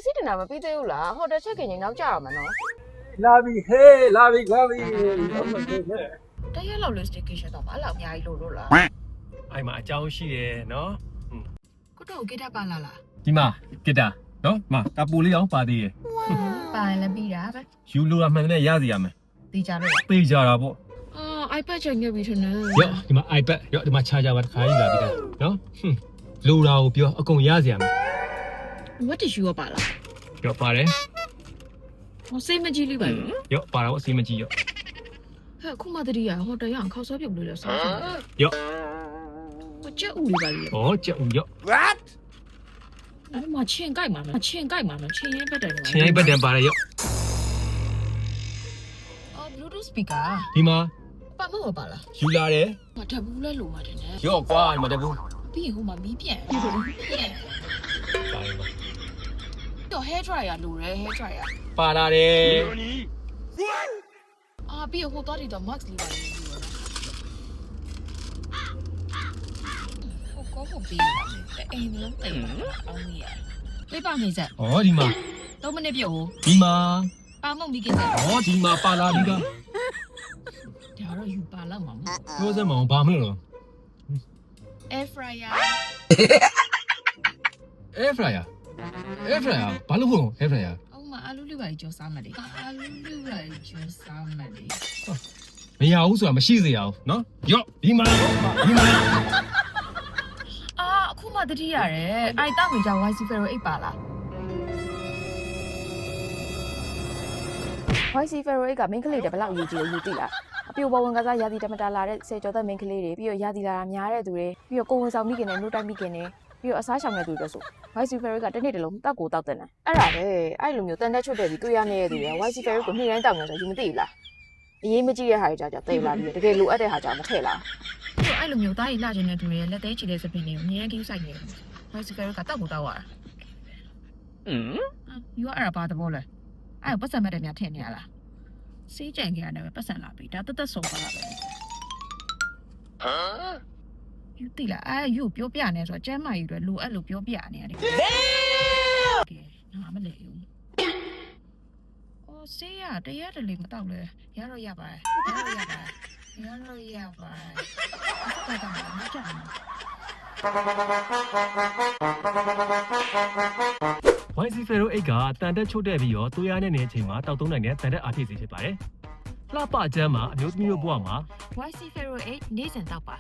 စီတင်တာမပြီးသေးဘူးလားဟိုတက်ချက်ခင်ကြီးနောက်ကြရမှာနော် လာပြီဟေးလာပြီလာပြီဟုတ်မယ်ဟုတ်မယ် တရက်လောက်လေး staycation တော့မအဲ့လောက်အများကြီးလို့လား အဲ့မှာအကြောင်းရှိတယ်နော် ကိုတော့ကိတ္တပါလာလား ဒီမှာဂစ်တာနော်ဒီမှာတာပူလေးအောင်ပါသေးတယ် ပါရင်လည်းပြီးတာပဲ ယူလိုတာမှန်တယ်ရစီရမယ် သိကြလို့ ပေးကြတာပေါ့ အာ iPad ချိန်ခဲ့ပြီထင်တယ် ရော့ဒီမှာ iPad ရော့ဒီမှာ charger ပါတစ်ခါကြီးလာပြီးတာနော်လိုတာကိုပြောအကုန်ရစီရမယ် what tissue ရောပါလား ရော့ပါတယ် ဟိုစိတ်မကြည့်လိမ့်ပါဘူး ရော့ပါတော့အစီမကြည့်ရော့ ဟဲ့ခုမှတတိယဟိုတယ်ရအောင်ခောက်ဆွဲပြုတ်လို့လဲဆောင်းဆောင်း ရော့ ဟိုချက်ဦးလေးပါလေ ဩကြက်ဦးရော့ အဲ့မှာချင်းကြိုက်မှာမချင်းကြိုက်မှာမချင်းရဲပတ်တယ် ချင်းရိုက်ပတ်တယ်ပါတယ်ရော့ အော် Bluetooth speaker ဒီမှာ ပါမဟုတ်ပါလား ယူလာတယ် မထဘူးလဲလို့ပါတယ်နဲ့ ရော့ကွာဒီမှာတပူ ပြီးရင်ဟိုမှာမီးပြန် ပါတယ်မှာ တော့ hair dryer လိုတယ် hair dryer ပါလာတယ် အာပြီးရင်ဟိုသွားတယ်တော့ max လေးပါလေဟိုကောဖို့ပြီးအိမ်လုံးတိတ်အောင်ကြီးရလေးပါနေစက် ဩဒီမှာ 3မိနစ်ပြုတ်ဟို ဒီမှာ ပါမုံပြီးကစက် ဩဒီမှာပါလာပြီးက ဒါတော့ယူပါလောက်မှာမဟုတ် ပြောစမ်းမအောင်ဘာမလို့ air fryer air fryer ဘာလို့ဖို့ air fryer အော်မအာလူလေးပါကြောစားမယ်လေအာလူလေးပါကြောစားမယ်လေ မရဘူးဆိုတာမရှိစေရအောင်နော်ရော့ဒီမှာဒီမှာ အာအခုမှတတိရတယ်အိုက်တောက်ဝင်ကြ YC Ferro 8ပါလား YC Ferro 8က main ကလေးတွေဘယ်လောက်အရေးကြီးလဲယူသိလားအပြိုပေါ်ဝင်ကစားရာသီတမတာလာတဲ့စေကျော်သက် main ကလေးတွေပြီးတော့ရာသီလာတာများတဲ့သူတွေပြီးတော့ကိုဝင်ဆောင်မိခင်နဲ့နှုတ်တိုက်မိခင်တွေပြီးတော့အစားရှောင်တဲ့သူတွေဆို YC Ferro ကတစ်နေ့တစ်လုံးတောက်ကိုတောက်တဲ့နဲ့အဲ့ဒါပဲအဲ့လိုမျိုးတန်တက်ချွတ်တဲ့ပြီးတွေ့ရနေတဲ့သူတွေ YC Ferro ကိုနေ့တိုင်းတောက်နေဆိုယူမသိဘူးလားအရေးမကြီးတဲ့ဟာတွေကြောင့်တိတ်လာပြီးတကယ်လိုအပ်တဲ့ဟာကြောင့်မထည့်လားအဲ့လိုမျိုးသားကြီးလာခြင်းတဲ့သူတွေလက်သေးချီတဲ့စပင်းတွေကိုအများကြီးစိုက်နေတယ် YC Ferro ကတောက်ကိုတောက်ရတာယူအဲ့ဒါပါတော့လဲအဲ့ပတ်စံမဲ့တဲ့များထည့်နေရလားစေးကြံကြရတယ်ပဲပတ်စံလာပြီဒါတက်တက်ဆုံးပါလားပဲယူတိလားအဲ့ယူပြောပြနေဆိုတော့ကျမ်းမာကြီးတွေလိုအပ်လို့ပြောပြနေရတယ်ကဲငါမလဲယူအော်စေးရတရက်တလေမတောက်လဲရတော့ရပါတယ်ရတော့ရပါတယ်အဲ့ဒါကမှမကြမ်း YC Ferro 8ကတန်တက်ချုပ်တဲ့ပြီးတော့တိုးရနဲ့နေအချိန်မှာတောက်သုံးနိုင်တဲ့တန်တက်အားဖြည့်စေဖြစ်ပါတယ်လှပကျမ်းမှာအမျိုးသမီးတို့ဘဝမှာ YC Ferro 8နေ့စဉ်တောက်ပါ